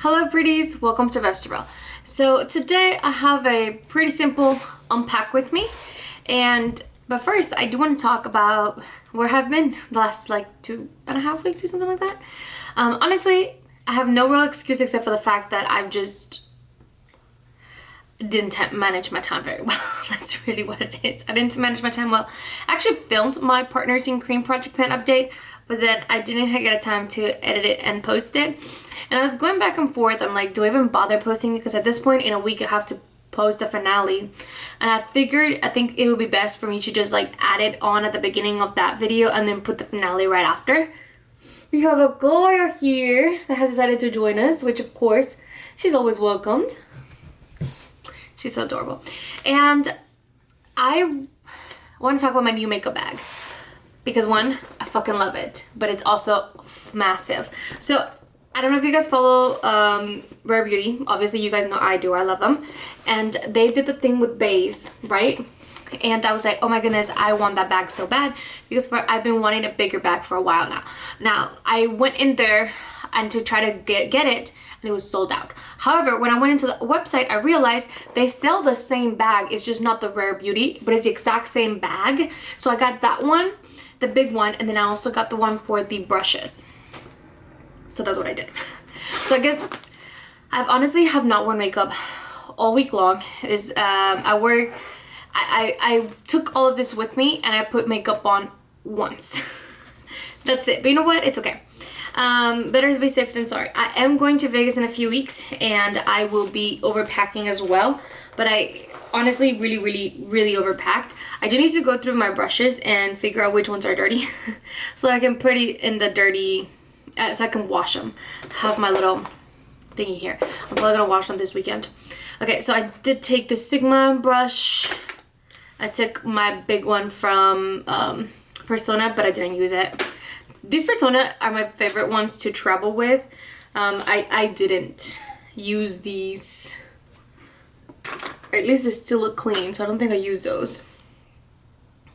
Hello pretties, welcome to Vegetable. So today I have a pretty simple unpack with me, but first I do want to talk about where I've been the last like 2.5 weeks or something like that. Honestly, I have no real excuse except for the fact that I've just didn't manage my time very well. That's really what it is. I didn't manage my time well. I actually filmed my Partners in Cream Project Pan update, but then I didn't get a time to edit it and post it. And I was going back and forth. I'm like, do I even bother posting? Because at this point in a week, I have to post the finale. And I figured, I think it would be best for me to just like add it on at the beginning of that video and then put the finale right after. We have a girl here that has decided to join us, which of course, she's always welcomed. She's so adorable. And I want to talk about my new makeup bag. Because one, I fucking love it. But it's also massive. So, I don't know if you guys follow Rare Beauty. Obviously, you guys know I do. I love them. And they did the thing with bays, right? And I was like, oh my goodness, I want that bag so bad. Because I've been wanting a bigger bag for a while now. Now, I went in there and to try to get it. And it was sold out. However, when I went into the website, I realized they sell the same bag. It's just not the Rare Beauty, but it's the exact same bag. So I got that one, the big one, and then I also got the one for the brushes. So that's what I did. So I guess I've honestly have not worn makeup all week long. I took all of this with me and I put makeup on once. That's it. But you know what? It's okay. Better to be safe than sorry. I am going to Vegas in a few weeks and I will be overpacking as well. But I honestly really overpacked. I do need to go through my brushes and figure out which ones are dirty so that I can put it in the dirty, so I can wash them. Have my little thingy here. I'm probably gonna wash them this weekend. Okay, so I did take the Sigma brush. I took my big one from Persona, but I didn't use it. These Persona are my favorite ones to travel with. I didn't use these. Or at least they still look clean, so I don't think I use those.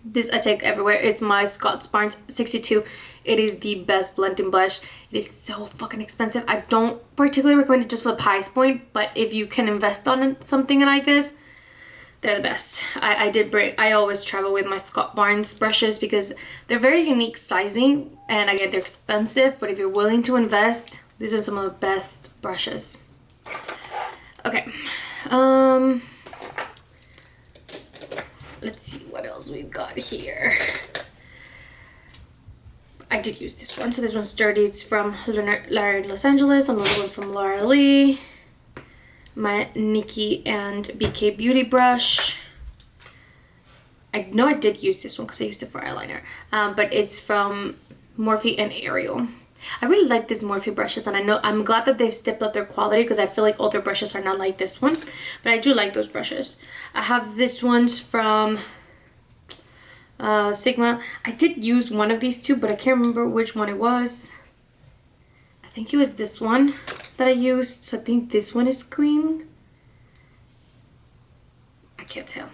This I take everywhere. It's my Scott Barnes 62. It is the best blending brush. It is so fucking expensive. I don't particularly recommend it just for the price point, but if you can invest on something like this, they're the best. I always travel with my Scott Barnes brushes because they're very unique sizing, and again, they're expensive, but if you're willing to invest, these are some of the best brushes. Okay. Let's see what else we've got here. I did use this one. So this one's dirty. It's from Los Angeles. Another one from Laura Lee. My Nikki and BK Beauty brush. I know I did use this one because I used it for eyeliner. But it's from Morphe and Ariel. I really like these Morphe brushes, and I'm glad that they've stepped up their quality because I feel like other brushes are not like this one. But I do like those brushes. I have this ones from Sigma. I did use one of these two, but I can't remember which one it was. I think it was this one that I used. So I think this one is clean. I can't tell.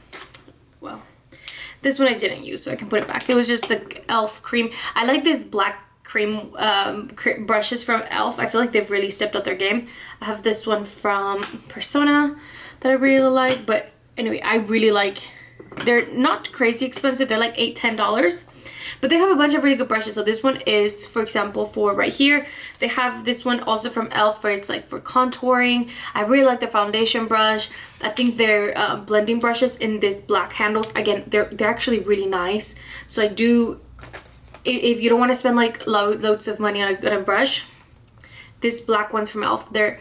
Well, this one I didn't use, so I can put it back. It was just the e.l.f. cream. I like this black cream brushes from e.l.f. I feel like they've really stepped up their game. I have this one from Persona that I really like, but anyway, I really like. They're not crazy expensive. They're like $8-10, but they have a bunch of really good brushes. So this one is, for example, for right here. They have this one also from e.l.f. where it's like for contouring. I really like the foundation brush. I think their blending brushes in this black handles, again, they're actually really nice. So I do. If you don't want to spend like loads of money on a brush, this black one's from e.l.f. They're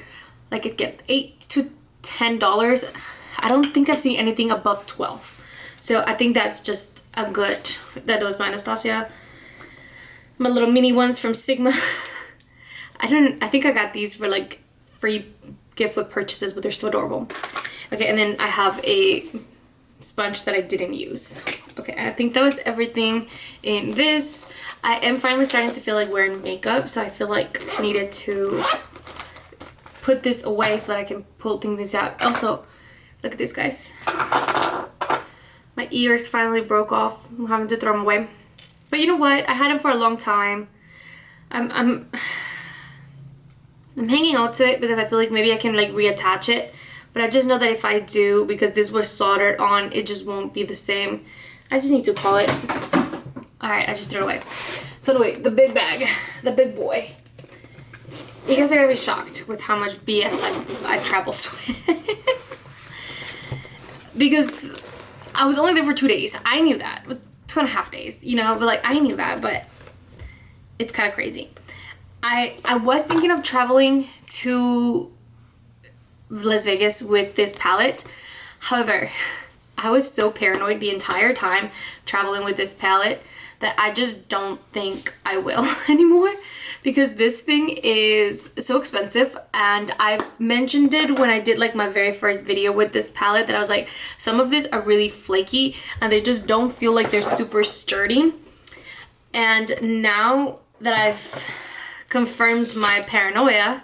like, again, $8-10. I don't think I've seen anything above 12. So I think that's just a good. That was my Anastasia. My little mini ones from Sigma. I think I got these for like free gift with purchases, but they're so adorable. Okay, and then I have a sponge that I didn't use. Okay, I think that was everything in this. I am finally starting to feel like wearing makeup, so I feel like I needed to put this away so that I can pull things out. Also, look at this, guys. My ears finally broke off. I'm having to throw them away. But you know what? I had them for a long time. I'm I'm hanging on to it because I feel like maybe I can like reattach it. But I just know that if I do, because this was soldered on, it just won't be the same. I just need to call it. Alright, I just threw it away. So anyway, the big bag, the big boy. You guys are gonna be shocked with how much BS I traveled with. Because I was only there for 2 days. I knew that. 2.5 days, you know, but like I knew that, but it's kind of crazy. I was thinking of traveling to Las Vegas with this palette. However, I was so paranoid the entire time traveling with this palette that I just don't think I will anymore, because this thing is so expensive. And I've mentioned it when I did like my very first video with this palette, that I was like, some of these are really flaky and they just don't feel like they're super sturdy. And now that I've confirmed my paranoia,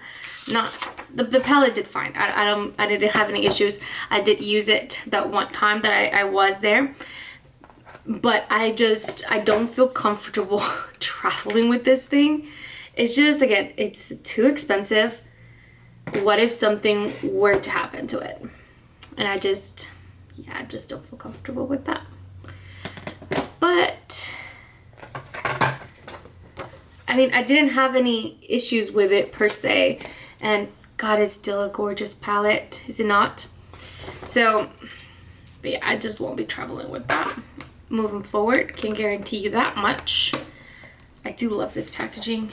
the palette did fine. I didn't have any issues. I did use it that one time that I was there, but I don't feel comfortable traveling with this thing. It's just, again, it's too expensive. What if something were to happen to it? And I just don't feel comfortable with that. But I mean, I didn't have any issues with it per se, and God, it's still a gorgeous palette, is it not? So, but yeah, I just won't be traveling with that moving forward. Can guarantee you that much. I do love this packaging,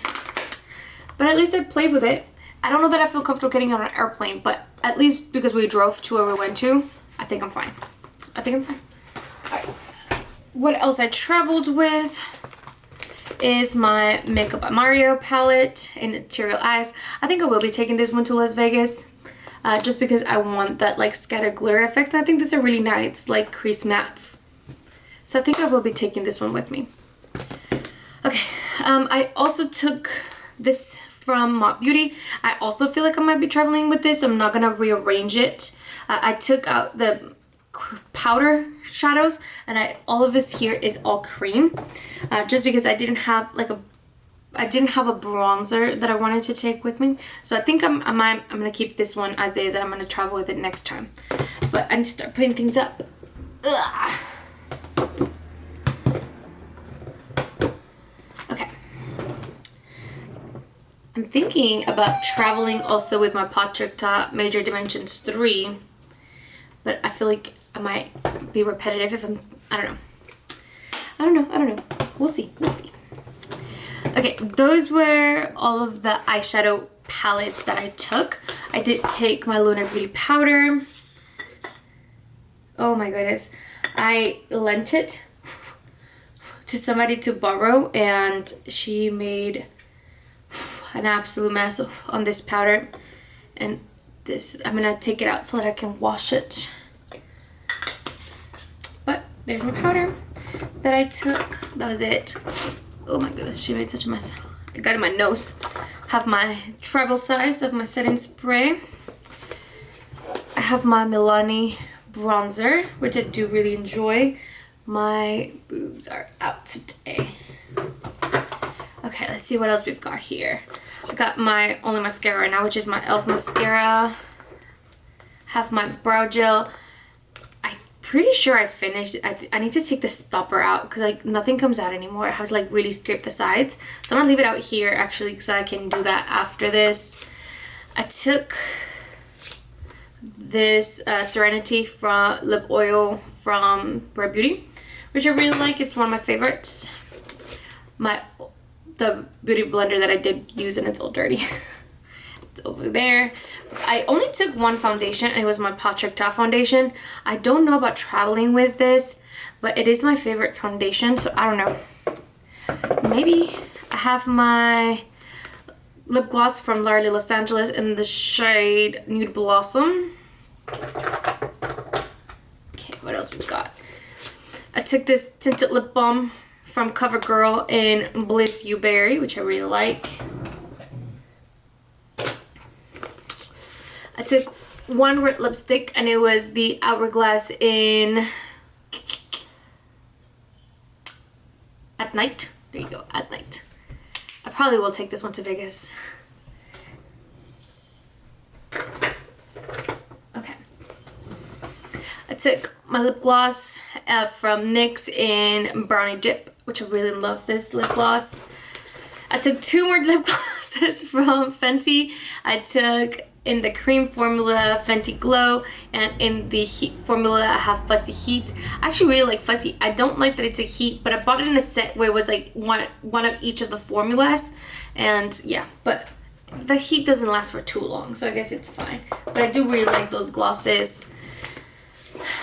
but at least I played with it. I don't know that I feel comfortable getting on an airplane, but at least because we drove to where we went to, I think I'm fine. I think I'm fine. All right. What else I traveled with is my Makeup by Mario palette in Ethereal Eyes. I think I will be taking this one to Las Vegas, just because I want that like scattered glitter effects. And I think these are really nice, like crease mattes. So I think I will be taking this one with me. Okay, I also took this from Mott Beauty. I also feel like I might be traveling with this, so I'm not gonna rearrange it. I took out the powder shadows, and all of this here is all cream, just because I didn't have a bronzer that I wanted to take with me. So I think I'm gonna keep this one as is, and I'm gonna travel with it next time. But I need to start putting things up. Ugh. Okay. I'm thinking about traveling also with my Pot Trick Top Major Dimensions 3, but I feel like I might be repetitive if I don't know. We'll see. Okay, those were all of the eyeshadow palettes that I took. I did take my Lunar Beauty powder. Oh my goodness. I lent it to somebody to borrow, and she made an absolute mess on this powder. And this, I'm gonna take it out so that I can wash it. But there's my powder that I took. That was it. Oh my goodness, she made such a mess. I got it in my nose. Have my travel size of my setting spray. I have my Milani bronzer, which I do really enjoy. My boobs are out today. Okay, let's see what else we've got here. I got my only mascara right now, which is my e.l.f. mascara. Have my brow gel. I'm pretty sure I finished. I need to take the stopper out because like nothing comes out anymore. I have to like really scrape the sides. So I'm gonna leave it out here actually, so I can do that after this. I took this Serenity from lip oil from Rare Beauty, which I really like. It's one of my favorites. The beauty blender that I did use, and it's all dirty. It's over there. I only took one foundation, and it was my Pot Trick Top foundation. I don't know about traveling with this, but it is my favorite foundation, so I don't know. Maybe. I have my lip gloss from L'Oreal Los Angeles in the shade Nude Blossom. Okay, what else we got? I took this tinted lip balm from CoverGirl in Bliss You Berry, which I really like. I took one red lipstick, and it was the Hourglass in At Night. There you go, At Night. I probably will take this one to Vegas. Okay. I took my lip gloss from NYX in Brownie Dip, which I really love this lip gloss. I took 2 more lip glosses from Fenty. I took in the cream formula Fenty Glow, and in the heat formula I have Fussy Heat. I actually really like Fussy. I don't like that it's a heat, but I bought it in a set where it was like one of each of the formulas, and yeah, but the heat doesn't last for too long, so I guess it's fine. But I do really like those glosses.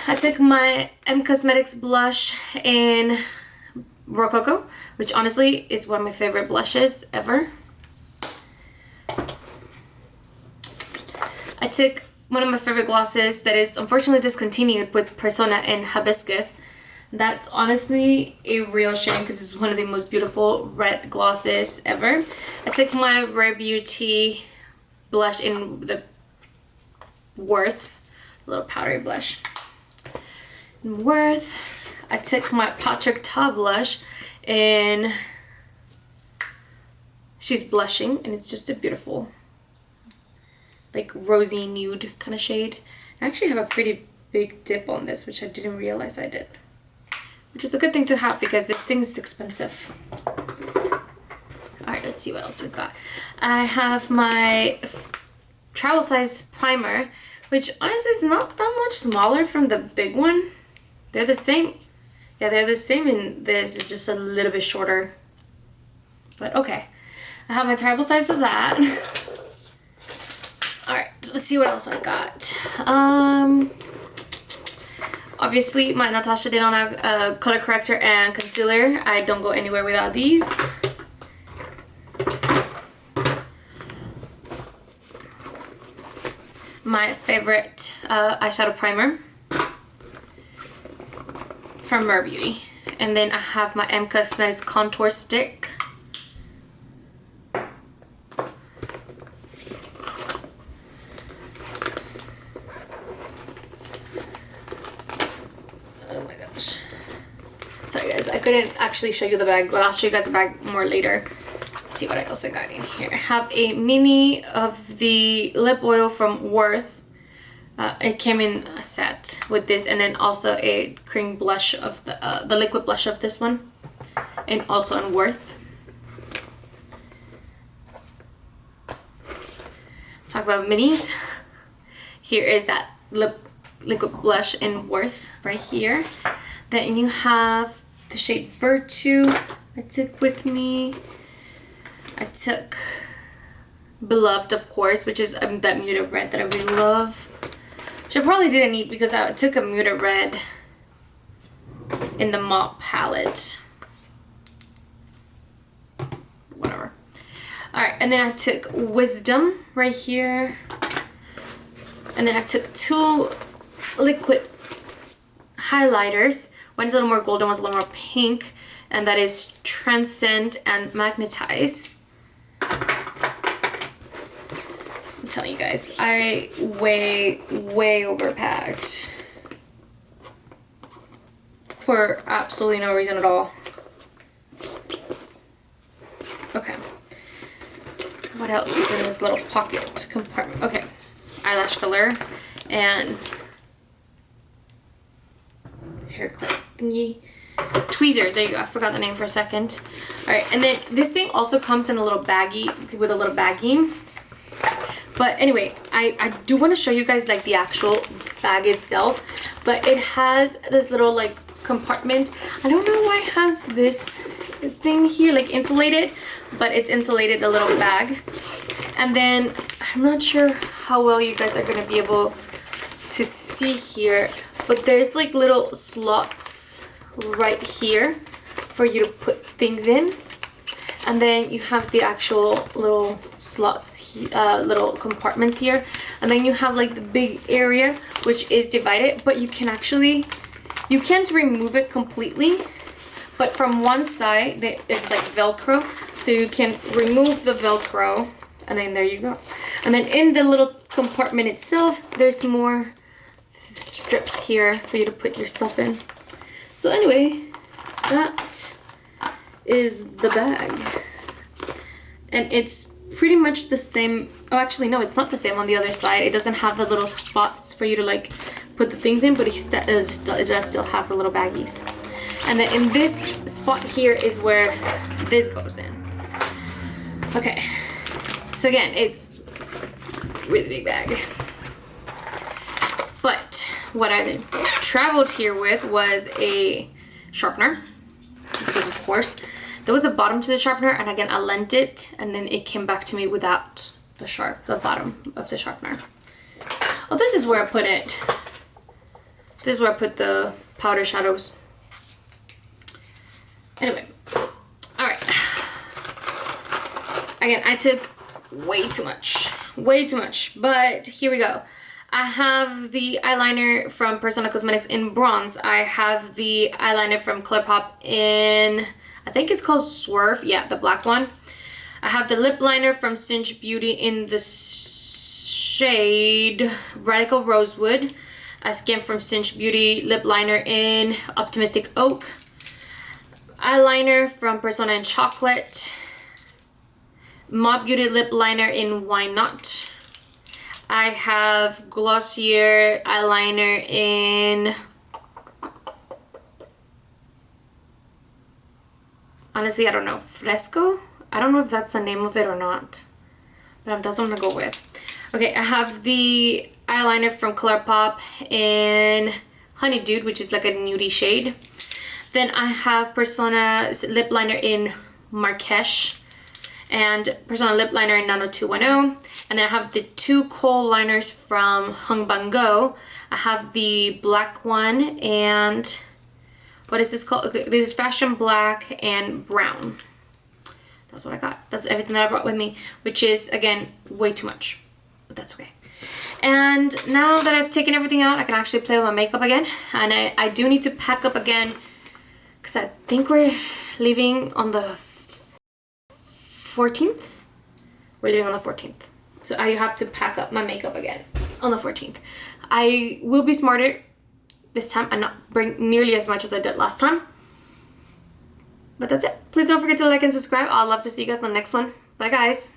I took my M Cosmetics blush in Rococo, which honestly is one of my favorite blushes ever. I took one of my favorite glosses that is unfortunately discontinued with Persona in Hibiscus. That's honestly a real shame because it's one of the most beautiful red glosses ever. I took my Rare Beauty blush in the Worth, little powdery blush. In Worth, I took my Patrick Ta blush in She's Blushing, and it's just a beautiful, like rosy nude kind of shade. I actually have a pretty big dip on this, which I didn't realize I did, which is a good thing to have because this thing is expensive. All right, let's see what else we got. I have my travel size primer, which honestly is not that much smaller from the big one. They're the same. Yeah, they're the same in this. It's just a little bit shorter. But okay. I have my travel size of that. Alright, let's see what else I got. Obviously, my Natasha Denona color corrector and concealer. I don't go anywhere without these. My favorite eyeshadow primer from Rare Beauty. And then I have my M Cosmetics contour stick. Oh my gosh. Sorry guys, I couldn't actually show you the bag, but I'll show you guys the bag more later. Let's see what else I got in here. I have a mini of the lip oil from Worth. It came in a set with this, and then also a cream blush of the liquid blush of this one, and also in Worth. Talk about minis. Here is that liquid blush in Worth right here. Then you have the shade Virtue I took with me. I took Beloved, of course, which is that muted red that I really love. Which I probably didn't need because I took a muted red in the Mauve palette. Whatever. Alright, and then I took Wisdom right here. And then I took 2 liquid highlighters. One is a little more golden, one's a little more pink. And that is Transcend and Magnetize. I'm telling you guys, I way overpacked for absolutely no reason at all. Okay. What else is in this little pocket compartment? Okay. Eyelash color and hair clip thingy. Tweezers, there you go. I forgot the name for a second. Alright, and then this thing also comes in a little baggie, with a little baggie. But anyway, I do want to show you guys like the actual bag itself. But it has this little like compartment. I don't know why it has this thing here, like insulated. But it's insulated, the little bag. And then, I'm not sure how well you guys are going to be able to see here. But there's like little slots right here for you to put things in. And then you have the actual little slots, little compartments here. And then you have like the big area, which is divided. But you can actually, you can't remove it completely. But from one side, it's like Velcro. So you can remove the Velcro. And then there you go. And then in the little compartment itself, there's more strips here for you to put your stuff in. So anyway, that is the bag. And it's pretty much the same. Oh, actually, no, it's not the same on the other side. It doesn't have the little spots for you to like put the things in, but it does still have the little baggies. And then in this spot here is where this goes in. Okay, so again, it's a really big bag. But what I traveled here with was a sharpener, because of course there was a bottom to the sharpener, and again I lent it and then it came back to me without the bottom of the sharpener. Oh, this is where I put it. This is where I put the powder shadows. Anyway, all right. Again, I took way too much, but here we go. I have the eyeliner from Persona Cosmetics in bronze. I have the eyeliner from ColourPop in, I think it's called Swerve. Yeah, the black one. I have the lip liner from Cinch Beauty in the shade Radical Rosewood. A Skim from Cinch Beauty lip liner in Optimistic Oak. Eyeliner from Persona in Chocolate. Mob Beauty lip liner in Why Not. I have Glossier eyeliner in, honestly, I don't know, Fresco? I don't know if that's the name of it or not, but that's what I'm gonna go with. Okay, I have the eyeliner from ColourPop in Honey Dude, which is like a nudie shade. Then I have Persona's lip liner in Marrakesh and Persona lip liner in Nano 210. And then I have the two kohl liners from Hung Bang Go. I have the black one and what is this called? Okay, this is Fashion Black and Brown. That's what I got. That's everything that I brought with me, which is, again, way too much, but that's okay. And now that I've taken everything out, I can actually play with my makeup again. And I do need to pack up again because I think we're leaving on the 14th. We're leaving on the 14th. So I have to pack up my makeup again on the 14th. I will be smarter this time and not bring nearly as much as I did last time. But that's it. Please don't forget to like and subscribe. I'd love to see you guys in the next one. Bye, guys.